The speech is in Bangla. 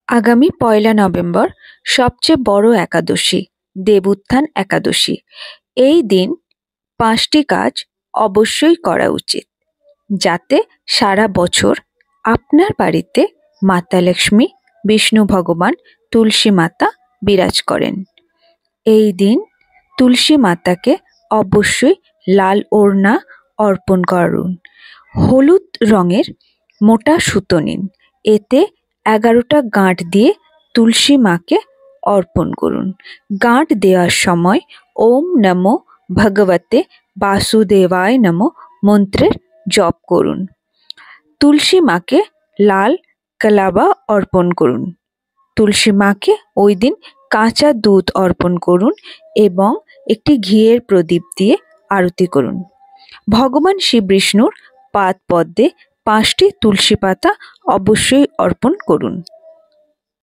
আগামী ১লা নভেম্বর সবচেয়ে বড় একাদশী, দেবোত্থান একাদশী। এই দিন ৫টি কাজ অবশ্যই করা উচিত, যাতে সারা বছর আপনার বাড়িতে মাতা লক্ষ্মী, বিষ্ণু ভগবান, তুলসী মাতা বিরাজ করেন। এই দিন তুলসী মাতাকে অবশ্যই লাল ওড়না অর্পণ করুন। হলুদ রঙের মোটা সুতো নিন, এতে ১১টা গাঁট দিয়ে তুলসী মাকে অর্পণ করুন। গাঁট দেওয়ার সময় ওম নমো ভগবতে বাসুদেবায় নমঃ মন্ত্রের জপ করুন। তুলসী মাকে লাল কালাবা অর্পণ করুন। তুলসী মাকে ওই দিন কাঁচা দুধ অর্পণ করুন এবং একটি ঘিয়ের প্রদীপ দিয়ে আরতি করুন। ভগবান শ্রী বিষ্ণুর পাদপদ্মে ৫টি তুলসী পাতা অবশ্যই অর্পণ করুন।